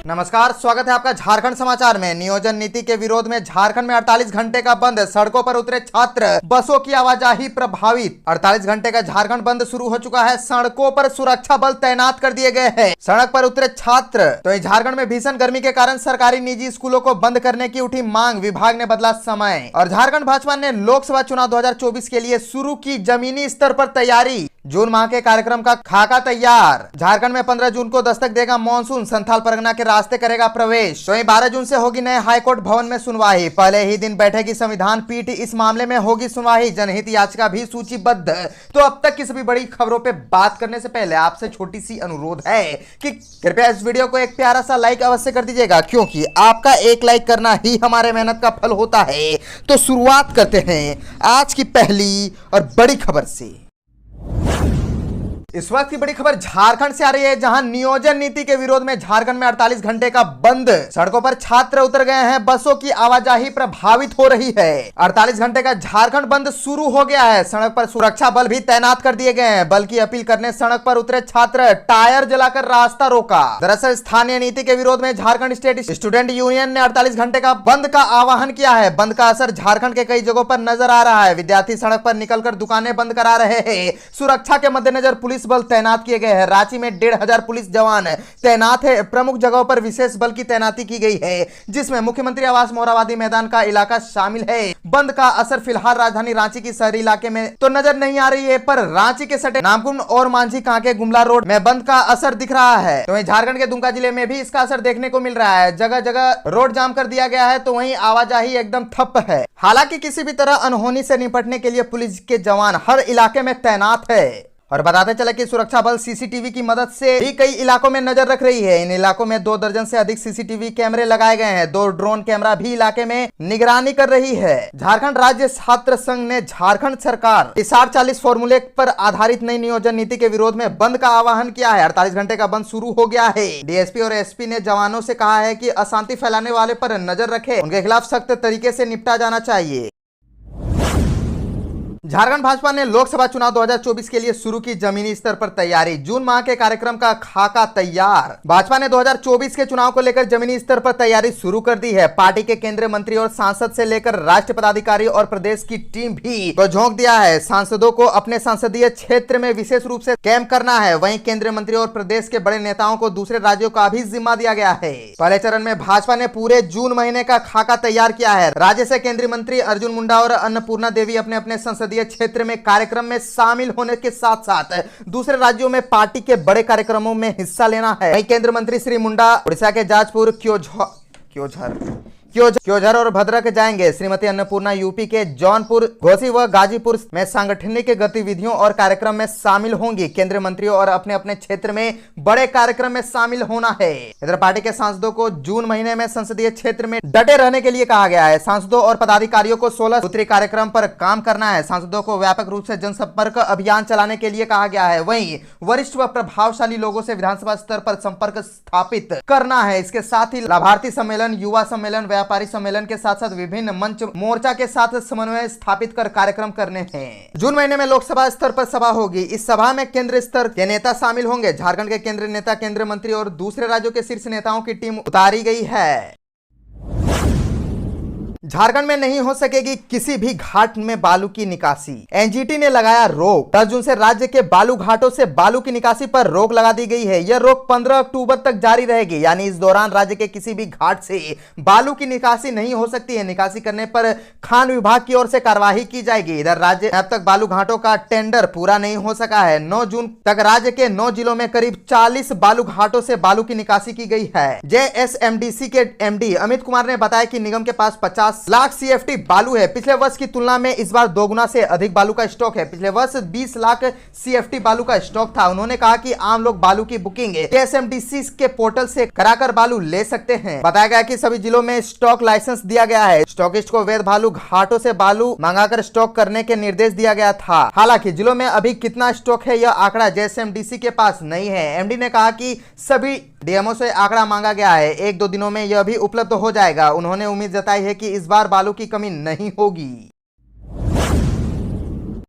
नमस्कार, स्वागत है आपका झारखंड समाचार में। नियोजन नीति के विरोध में झारखंड में 48 घंटे का बंद, सड़कों पर उतरे छात्र, बसों की आवाजाही प्रभावित। 48 घंटे का झारखंड बंद शुरू हो चुका है। सड़कों पर सुरक्षा बल तैनात कर दिए गए हैं। सड़क पर उतरे छात्र। तो झारखंड में भीषण गर्मी के कारण सरकारी निजी स्कूलों को बंद करने की उठी मांग, विभाग ने बदला समय। और झारखंड भाजपा ने लोकसभा चुनाव 2024 के लिए शुरू की जमीनी स्तर पर तैयारी। जून माह के कार्यक्रम का खाका तैयार। झारखंड में 15 जून को दस्तक देगा मानसून, संथाल परगना के रास्ते करेगा प्रवेश। वहीं 12 जून से होगी नए हाईकोर्ट भवन में सुनवाई। पहले ही दिन बैठेगी संविधान पीठ, इस मामले में होगी सुनवाई। जनहित याचिका भी सूचीबद्ध। तो अब तक की सभी बड़ी खबरों पे बात करने से पहले आपसे छोटी सी अनुरोध है कि कृपया इस वीडियो को एक प्यारा सा लाइक अवश्य कर दीजिएगा, क्योंकि आपका एक लाइक करना ही हमारे मेहनत का फल होता है। तो शुरुआत करते हैं आज की पहली और बड़ी खबर से। इस वक्त की बड़ी खबर झारखंड से आ रही है, जहां नियोजन नीति के विरोध में झारखंड में 48 घंटे का बंद। सड़कों पर छात्र उतर गए हैं, बसों की आवाजाही प्रभावित हो रही है। 48 घंटे का झारखंड बंद शुरू हो गया है। सड़क पर सुरक्षा बल भी तैनात कर दिए गए हैं। बल की अपील करने सड़क पर उतरे छात्र, टायर जलाकर रास्ता रोका। दरअसल स्थानीय नीति के विरोध में झारखंड स्टेट स्टूडेंट यूनियन ने 48 घंटे का बंद का आह्वान किया है। बंद का असर झारखंड के कई जगहों पर नजर आ रहा है। विद्यार्थी सड़क पर निकलकर दुकानें बंद करा रहे हैं। सुरक्षा के मद्देनजर पुलिस बल तैनात किए गए हैं। रांची में 1500 पुलिस जवान तैनात है। प्रमुख जगहों पर विशेष बल की तैनाती की गई है, जिसमें मुख्यमंत्री आवास, मोराबादी मैदान का इलाका शामिल है। बंद का असर फिलहाल राजधानी रांची की शहरी इलाके में तो नजर नहीं आ रही है, पर रांची के सटे नामकुम और मांझी कांके गुमला रोड में बंद का असर दिख रहा है। तो वहीं झारखंड के दुमका जिले में भी इसका असर देखने को मिल रहा है। जगह जगह रोड जाम कर दिया गया है, तो वहीं आवाजाही एकदम ठप है। हालांकि किसी भी तरह अनहोनी से निपटने के लिए पुलिस के जवान हर इलाके में तैनात है। और बताते चले कि सुरक्षा बल सीसीटीवी की मदद से भी कई इलाकों में नजर रख रही है। इन इलाकों में 2 दर्जन से अधिक सीसीटीवी कैमरे लगाए गए हैं। 2 ड्रोन कैमरा भी इलाके में निगरानी कर रही है। झारखंड राज्य छात्र संघ ने झारखंड सरकार 40 फॉर्मूले पर आधारित नई नियोजन नीति के विरोध में बंद का आह्वान किया है। 48 घंटे का बंद शुरू हो गया है। डीएसपी और एसपी ने जवानों से कहा है कि अशांति फैलाने वाले पर नजर रखे, उनके खिलाफ सख्त तरीके से निपटा जाना चाहिए। झारखंड भाजपा ने लोकसभा चुनाव 2024 के लिए शुरू की जमीनी स्तर पर तैयारी। जून माह के कार्यक्रम का खाका तैयार। भाजपा ने 2024 के चुनाव को लेकर जमीनी स्तर पर तैयारी शुरू कर दी है। पार्टी के केंद्रीय मंत्री और सांसद से लेकर राष्ट्रीय पदाधिकारी और प्रदेश की टीम भी को झोंक दिया है। सांसदों को अपने संसदीय क्षेत्र में विशेष रूप से कैंप करना है। वहीं केंद्रीय मंत्री और प्रदेश के बड़े नेताओं को दूसरे राज्यों का भी जिम्मा दिया गया है। पहले चरण में भाजपा ने पूरे जून महीने का खाका तैयार किया है। राज्य से केंद्रीय मंत्री अर्जुन मुंडा और अन्नपूर्णा देवी अपने अपने संसदीय क्षेत्र में कार्यक्रम में शामिल होने के साथ साथ दूसरे राज्यों में पार्टी के बड़े कार्यक्रमों में हिस्सा लेना है। वहीं केंद्रीय मंत्री श्री मुंडा उड़ीसा के जाजपुर, क्योंझर और भद्रक जाएंगे। श्रीमती अन्नपूर्णा यूपी के जौनपुर, घोसी व गाजीपुर में सांगठनिक गतिविधियों और कार्यक्रम में शामिल होंगी। केंद्रीय मंत्रियों और अपने अपने क्षेत्र में बड़े कार्यक्रम में शामिल होना है। इधर पार्टी के सांसदों को जून महीने में संसदीय क्षेत्र में डटे रहने के लिए कहा गया है। सांसदों और पदाधिकारियों को 16 सूत्री कार्यक्रम पर काम करना है। सांसदों को व्यापक रूप से जनसंपर्क अभियान चलाने के लिए कहा गया है। वहीं वरिष्ठ व प्रभावशाली लोगों से विधानसभा स्तर पर संपर्क स्थापित करना है। इसके साथ ही लाभार्थी सम्मेलन, युवा सम्मेलन, व्यापारी सम्मेलन के साथ साथ विभिन्न मंच मोर्चा के साथ समन्वय स्थापित कर कार्यक्रम करने हैं। जून महीने में लोकसभा स्तर पर सभा होगी। इस सभा में केंद्र स्तर के नेता शामिल होंगे। झारखंड के केंद्रीय नेता, केंद्रीय मंत्री और दूसरे राज्यों के शीर्ष नेताओं की टीम उतारी गई है। झारखंड में नहीं हो सकेगी किसी भी घाट में बालू की निकासी। एनजीटी ने लगाया रोक। 10 जून से राज्य के बालू घाटों से बालू की निकासी पर रोक लगा दी गई है। यह रोक 15 अक्टूबर तक जारी रहेगी, यानी इस दौरान राज्य के किसी भी घाट से बालू की निकासी नहीं हो सकती है। निकासी करने पर खान विभाग की ओर से कार्यवाही की जाएगी। इधर राज्य अब तक बालू घाटों का टेंडर पूरा नहीं हो सका है। 9 जून तक राज्य के 9 जिलों में करीब 40 बालू घाटों से बालू की निकासी की गई है। जेएसएमडीसी के एमडी अमित कुमार ने बताया कि निगम के पास 50 लाख सीएफटी बालू है। पिछले वर्ष की तुलना में इस बार 2 गुना से अधिक बालू का स्टॉक है। पिछले वर्ष 20 लाख सीएफटी बालू का स्टॉक था। उन्होंने कहा कि आम लोग बालू की बुकिंग एसएमडीसी के पोर्टल से कराकर बालू ले सकते हैं। बताया गया कि सभी जिलों में स्टॉक लाइसेंस दिया गया है। स्टॉकिस्ट को वैध बालू घाटों से बालू मंगाकर स्टॉक करने के निर्देश दिया गया था। हालांकि जिलों में अभी कितना स्टॉक है यह आंकड़ा जेएसएमडीसी के पास नहीं है। एमडी ने कहा कि सभी डीएमओ से आंकड़ा मांगा गया है। 1-2 दिनों में यह भी उपलब्ध हो जाएगा। उन्होंने उम्मीद जताई है कि इस बार बालू की कमी नहीं होगी।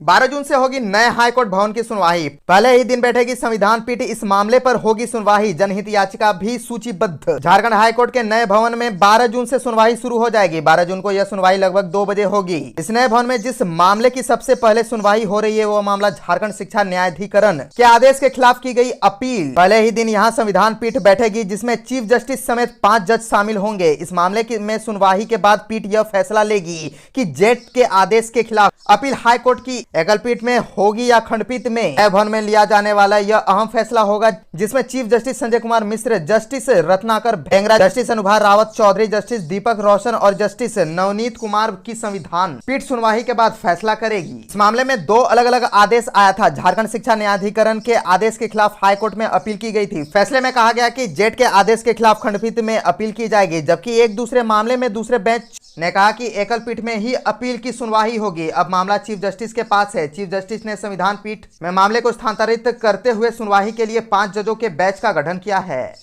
12 जून से होगी नए हाईकोर्ट भवन की सुनवाई। पहले ही दिन बैठेगी संविधान पीठ, इस मामले पर होगी सुनवाई। जनहित याचिका भी सूचीबद्ध। झारखंड हाईकोर्ट के नए भवन में 12 जून से सुनवाई शुरू हो जाएगी। 12 जून को यह सुनवाई लगभग 2 बजे होगी। इस नए भवन में जिस मामले की सबसे पहले सुनवाई हो रही है वो मामला झारखंड शिक्षा न्यायाधिकरण के आदेश के खिलाफ की गई अपील। पहले ही दिन यहाँ संविधान पीठ बैठेगी जिसमें चीफ जस्टिस समेत 5 जज शामिल होंगे। इस मामले में सुनवाई के बाद पीठ यह फैसला लेगी कि जेट के आदेश के खिलाफ अपील हाईकोर्ट की एकल पीठ में होगी या खंडपीठ में। भवन में लिया जाने वाला यह अहम फैसला होगा जिसमें chief justice Sanjay Kumar Mishra, justice Ratnakar Bhengra, justice Anubha Rawat Choudhary, justice Deepak Roshan और जस्टिस नवनीत कुमार की संविधान पीठ सुनवाई के बाद फैसला करेगी। इस मामले में 2 अलग अलग आदेश आया था। झारखंड शिक्षा न्यायाधिकरण के आदेश के खिलाफ हाईकोर्ट में अपील की गई थी। फैसले में कहा गया कि जेट के आदेश के खिलाफ खंडपीठ में अपील की जाएगी, जबकि एक दूसरे मामले में दूसरे बेंच ने कहा कि एकल पीठ में ही अपील की सुनवाई होगी। अब मामला चीफ जस्टिस के पास है। चीफ जस्टिस ने संविधान पीठ में मामले को स्थानांतरित करते हुए सुनवाई के लिए 5 जजों के बेंच का गठन किया है।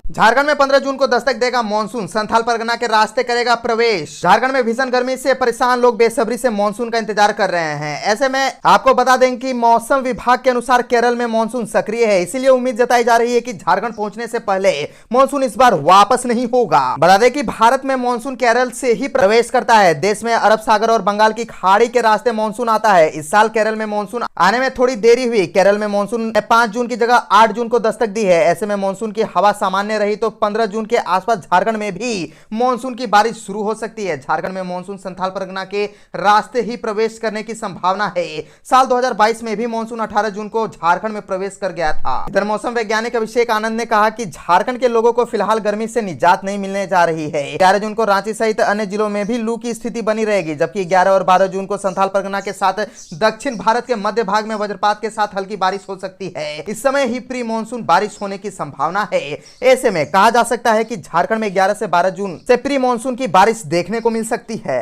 झारखंड में 15 जून को दस्तक देगा मानसून, संथाल परगना के रास्ते करेगा प्रवेश। झारखंड में भीषण गर्मी से परेशान लोग बेसब्री से मानसून का इंतजार कर रहे हैं। ऐसे में आपको बता दें कि मौसम विभाग के अनुसार केरल में मानसून सक्रिय है, इसीलिए उम्मीद जताई जा रही है कि झारखंड पहुंचने से पहले मानसून इस बार वापस नहीं होगा। बता दें कि भारत में मानसून केरल से ही प्रवेश करता है। देश में अरब सागर और बंगाल की खाड़ी के रास्ते मानसून आता है। इस साल केरल में मानसून आने में थोड़ी देरी हुई। केरल में मानसून ने 5 जून की जगह 8 जून को दस्तक दी है। ऐसे में मानसून की हवा सामान्य रही तो 15 जून के आसपास झारखंड में भी मानसून की बारिश शुरू हो सकती है। झारखंड में मानसून संथाल परगना के रास्ते ही प्रवेश करने की संभावना है। साल 2022 में भी मानसून 18 जून को झारखंड में प्रवेश कर गया था। इधर मौसम वैज्ञानिक अभिषेक आनंद ने कहा कि झारखंड के लोगों को फिलहाल गर्मी से निजात नहीं मिलने जा रही है। 11 जून को रांची सहित अन्य जिलों में भी लू की स्थिति बनी रहेगी, जबकि 11 और 12 जून को संथाल परगना के साथ दक्षिण भारत के मध्य भाग में वज्रपात के साथ हल्की बारिश हो सकती है। इस समय ही प्री मानसून बारिश होने की संभावना है। ऐसे में कहा जा सकता है कि झारखंड में 11 से 12 जून से प्री मानसून की बारिश देखने को मिल सकती है।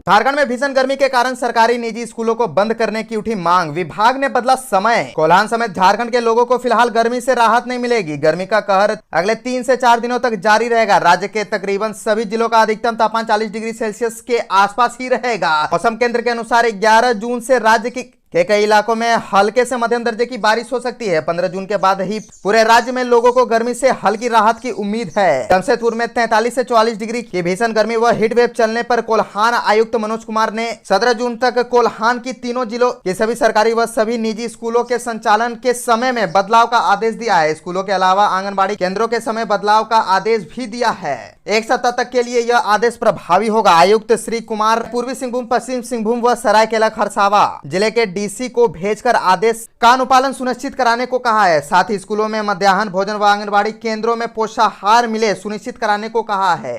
झारखंड में भीषण गर्मी के कारण सरकारी निजी स्कूलों को बंद करने की उठी मांग। विभाग ने बदला समय। कोल्हान समेत झारखंड के लोगों को फिलहाल गर्मी से राहत नहीं मिलेगी। गर्मी का कहर अगले 3 से 4 दिनों तक जारी रहेगा। राज्य के तकरीबन सभी जिलों का अधिकतम तापमान 40 डिग्री सेल्सियस के आसपास ही रहेगा। मौसम केंद्र के अनुसार 11 जून से राज्य के कई इलाकों में हल्के से मध्यम दर्जे की बारिश हो सकती है। 15 जून के बाद ही पूरे राज्य में लोगों को गर्मी से हल्की राहत की उम्मीद है। जमशेदपुर में 43 से 44 डिग्री की भीषण गर्मी व हीट वेव चलने पर कोल्हान आयुक्त मनोज कुमार ने 17 जून तक कोल्हान की तीनों जिलों के सभी सरकारी व सभी निजी स्कूलों के संचालन के समय में बदलाव का आदेश दिया है। स्कूलों के अलावा आंगनबाड़ी केंद्रों के समय बदलाव का आदेश भी दिया है। 1 सप्ताह तक के लिए यह आदेश प्रभावी होगा। आयुक्त श्री कुमार पूर्वी सिंहभूम, पश्चिम सिंहभूम व सरायकेला खरसावा जिले के डीसी को भेजकर आदेश का अनुपालन सुनिश्चित कराने को कहा है। साथ ही स्कूलों में मध्याह्न भोजन व आंगनबाड़ी केंद्रों में पोषाहार मिले सुनिश्चित कराने को कहा है।